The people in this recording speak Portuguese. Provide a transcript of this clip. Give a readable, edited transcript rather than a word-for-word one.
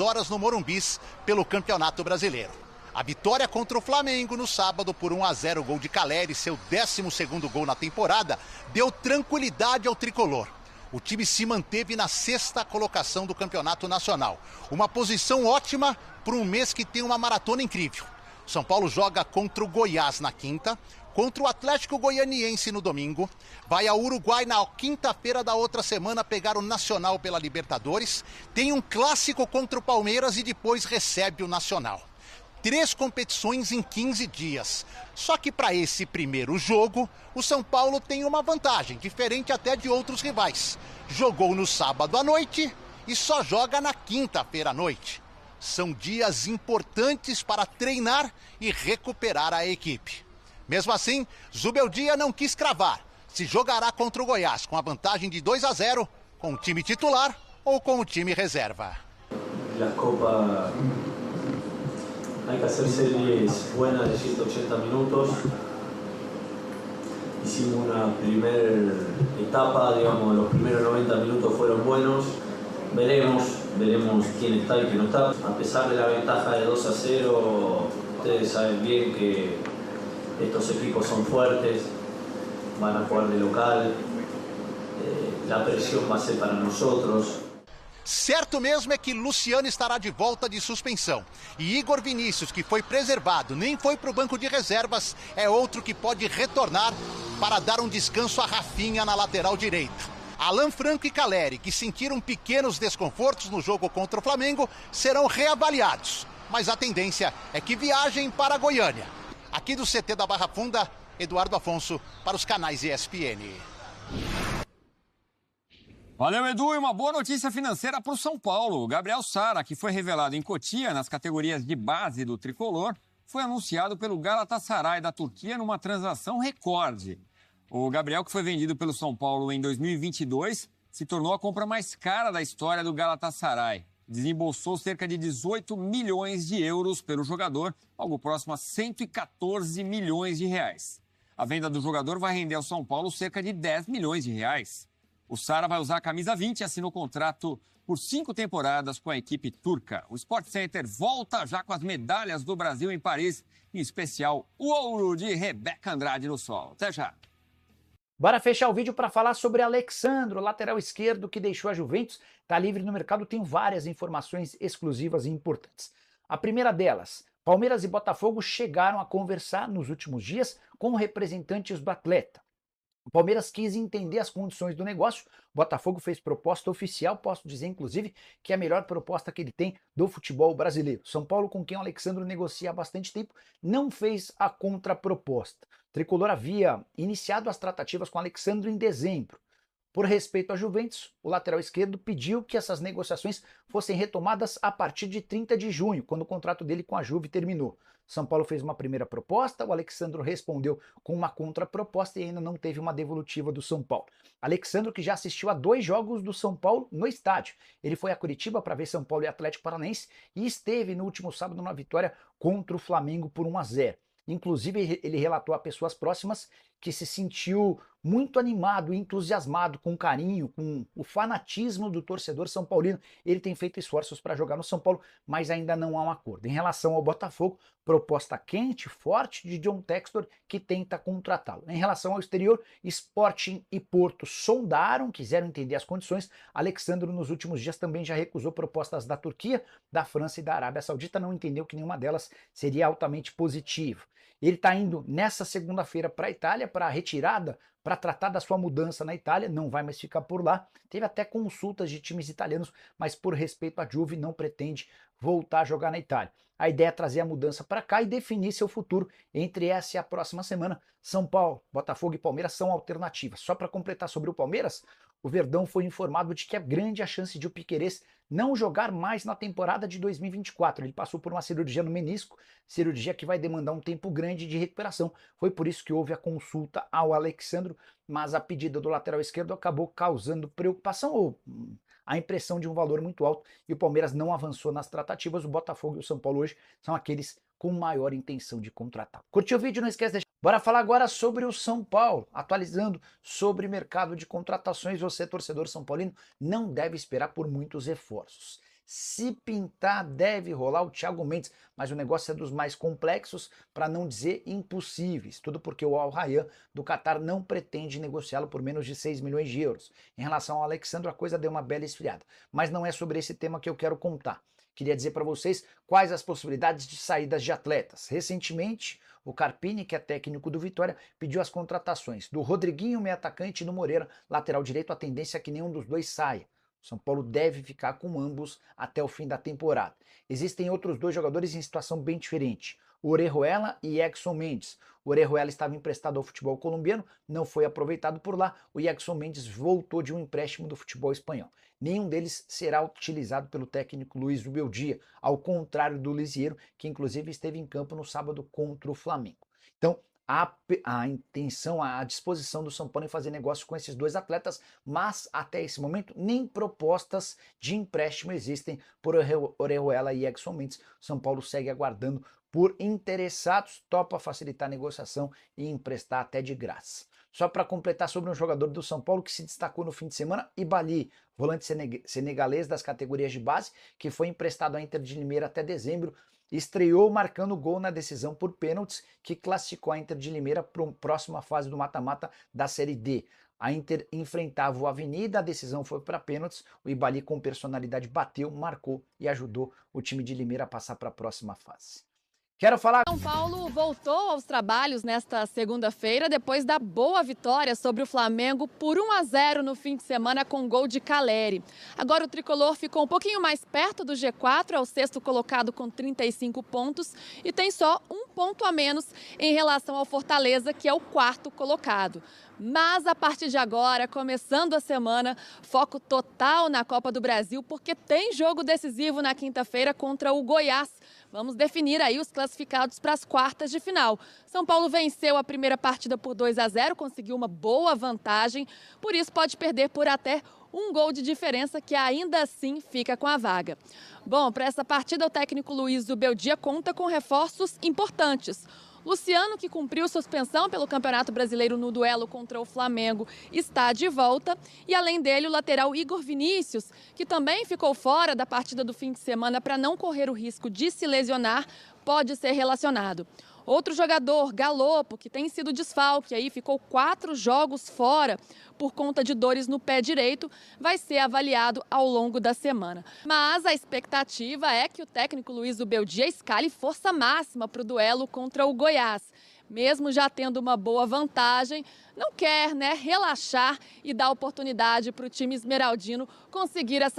Horas no Morumbis pelo Campeonato Brasileiro. A vitória contra o Flamengo no sábado por 1-0, gol de Caleri, seu 12º gol na temporada, deu tranquilidade ao tricolor. O time se manteve na 6ª colocação do Campeonato Nacional. Uma posição ótima para um mês que tem uma maratona incrível. São Paulo joga contra o Goiás na quinta, contra o Atlético Goianiense no domingo, vai ao Uruguai na quinta-feira da outra semana pegar o Nacional pela Libertadores, tem um clássico contra o Palmeiras e depois recebe o Nacional. 3 competições em 15 dias. Só que para esse primeiro jogo, o São Paulo tem uma vantagem, diferente até de outros rivais. Jogou no sábado à noite e só joga na quinta-feira à noite. São dias importantes para treinar e recuperar a equipe. Mesmo assim, Zubeldia não quis cravar se jogará contra o Goiás com a vantagem de 2-0, com o time titular ou com o time reserva. La Copa hay que hacer series buenas de 180 minutos. Hicimos una primera etapa, digamos, los primeros 90 minutos fueron buenos. Veremos quién está y quién no está. A pesar de la ventaja de 2-0, ustedes saben bien que estos equipos son fuertes, van a jugar de local, la presión va a ser para nosotros. Certo mesmo é que Luciano estará de volta de suspensão. E Igor Vinícius, que foi preservado, nem foi para o banco de reservas, é outro que pode retornar para dar um descanso a Rafinha na lateral direita. Alan Franco e Caleri, que sentiram pequenos desconfortos no jogo contra o Flamengo, serão reavaliados. Mas a tendência é que viajem para Goiânia. Aqui do CT da Barra Funda, Eduardo Afonso para os canais ESPN. Valeu, Edu, e uma boa notícia financeira para o São Paulo. O Gabriel Sara, que foi revelado em Cotia nas categorias de base do tricolor, foi anunciado pelo Galatasaray da Turquia numa transação recorde. O Gabriel, que foi vendido pelo São Paulo em 2022, se tornou a compra mais cara da história do Galatasaray. Desembolsou cerca de 18 milhões de euros pelo jogador, algo próximo a 114 milhões de reais. A venda do jogador vai render ao São Paulo cerca de 10 milhões de reais. O Sara vai usar a camisa 20 e assinou contrato por 5 temporadas com a equipe turca. O Sport Center volta já com as medalhas do Brasil em Paris, em especial o ouro de Rebeca Andrade no sol. Até já! Bora fechar o vídeo para falar sobre Alexandro, lateral esquerdo que deixou a Juventus, está livre no mercado, tem várias informações exclusivas e importantes. A primeira delas, Palmeiras e Botafogo chegaram a conversar nos últimos dias com representantes do atleta. O Palmeiras quis entender as condições do negócio, o Botafogo fez proposta oficial, posso dizer inclusive que é a melhor proposta que ele tem do futebol brasileiro. São Paulo, com quem o Alexandro negocia há bastante tempo, não fez a contraproposta. O Tricolor havia iniciado as tratativas com o Alexandro em dezembro. Por respeito à Juventus, o lateral esquerdo pediu que essas negociações fossem retomadas a partir de 30 de junho, quando o contrato dele com a Juve terminou. São Paulo fez uma primeira proposta, o Alexandro respondeu com uma contraproposta e ainda não teve uma devolutiva do São Paulo. Alexandro, que já assistiu a 2 jogos do São Paulo no estádio. Ele foi a Curitiba para ver São Paulo e Atlético Paranaense e esteve no último sábado numa vitória contra o Flamengo por 1-0. Inclusive, ele relatou a pessoas próximas que se sentiu muito animado e entusiasmado com o carinho, com o fanatismo do torcedor são paulino. Ele tem feito esforços para jogar no São Paulo, mas ainda não há um acordo. Em relação ao Botafogo, proposta quente, forte de John Textor, que tenta contratá-lo. Em relação ao exterior, Sporting e Porto sondaram, quiseram entender as condições. Alexandro, nos últimos dias, também já recusou propostas da Turquia, da França e da Arábia Saudita, não entendeu que nenhuma delas seria altamente positiva. Ele está indo nessa segunda-feira para a Itália, para a retirada, para tratar da sua mudança na Itália, não vai mais ficar por lá. Teve até consultas de times italianos, mas por respeito à Juve não pretende voltar a jogar na Itália. A ideia é trazer a mudança para cá e definir seu futuro entre essa e a próxima semana. São Paulo, Botafogo e Palmeiras são alternativas. Só para completar sobre o Palmeiras, o Verdão foi informado de que é grande a chance de o Piquerez não jogar mais na temporada de 2024. Ele passou por uma cirurgia no menisco, cirurgia que vai demandar um tempo grande de recuperação. Foi por isso que houve a consulta ao Alexandro, mas a pedida do lateral esquerdo acabou causando preocupação ou a impressão de um valor muito alto e o Palmeiras não avançou nas tratativas. O Botafogo e o São Paulo hoje são aqueles com maior intenção de contratar. Curtiu o vídeo? Não esquece de deixar. Bora falar agora sobre o São Paulo, atualizando sobre o mercado de contratações. Você, torcedor são paulino, não deve esperar por muitos reforços. Se pintar, deve rolar o Thiago Mendes, mas o negócio é dos mais complexos, para não dizer impossíveis. Tudo porque o Al Rayyan do Catar não pretende negociá-lo por menos de 6 milhões de euros. Em relação ao Alexandro, a coisa deu uma bela esfriada. Mas não é sobre esse tema que eu quero contar. Queria dizer para vocês quais as possibilidades de saídas de atletas. Recentemente, o Carpini, que é técnico do Vitória, pediu as contratações do Rodriguinho, meio atacante, e do Moreira, lateral direito. A tendência é que nenhum dos dois saia. O São Paulo deve ficar com ambos até o fim da temporada. Existem outros dois jogadores em situação bem diferente. Orejuela e Exson Mendes. O Orejuela estava emprestado ao futebol colombiano, não foi aproveitado por lá. O Exson Mendes voltou de um empréstimo do futebol espanhol. Nenhum deles será utilizado pelo técnico Luiz Beldia, ao contrário do Lisieiro, que inclusive esteve em campo no sábado contra o Flamengo. Então, a intenção, a disposição do São Paulo em fazer negócio com esses dois atletas, mas até esse momento nem propostas de empréstimo existem por Orejuela e Exson Mendes. O São Paulo segue aguardando por interessados, topa facilitar a negociação e emprestar até de graça. Só para completar sobre um jogador do São Paulo que se destacou no fim de semana, Ibali, volante senegalês das categorias de base, que foi emprestado à Inter de Limeira até dezembro, estreou marcando gol na decisão por pênaltis que classificou a Inter de Limeira para a próxima fase do mata-mata da Série D. A Inter enfrentava o Avenida, a decisão foi para pênaltis, o Ibali com personalidade bateu, marcou e ajudou o time de Limeira a passar para a próxima fase. Quero falar... São Paulo voltou aos trabalhos nesta segunda-feira depois da boa vitória sobre o Flamengo por 1-0 no fim de semana com gol de Caleri. Agora o tricolor ficou um pouquinho mais perto do G4, é o sexto colocado com 35 pontos e tem só um ponto a menos em relação ao Fortaleza, que é o quarto colocado. Mas a partir de agora, começando a semana, foco total na Copa do Brasil, porque tem jogo decisivo na quinta-feira contra o Goiás. Vamos definir aí os classificados para as quartas de final. São Paulo venceu a primeira partida por 2-0, conseguiu uma boa vantagem, por isso pode perder por até um gol de diferença, que ainda assim fica com a vaga. Bom, para essa partida o técnico Luiz Beldia conta com reforços importantes. Luciano, que cumpriu suspensão pelo Campeonato Brasileiro no duelo contra o Flamengo, está de volta. E além dele, o lateral Igor Vinícius, que também ficou fora da partida do fim de semana para não correr o risco de se lesionar, pode ser relacionado. Outro jogador, Galopo, que tem sido desfalque, aí ficou 4 jogos fora por conta de dores no pé direito, vai ser avaliado ao longo da semana. Mas a expectativa é que o técnico Luiz Beldia escale força máxima para o duelo contra o Goiás. Mesmo já tendo uma boa vantagem, não quer, relaxar e dar oportunidade para o time esmeraldino conseguir essa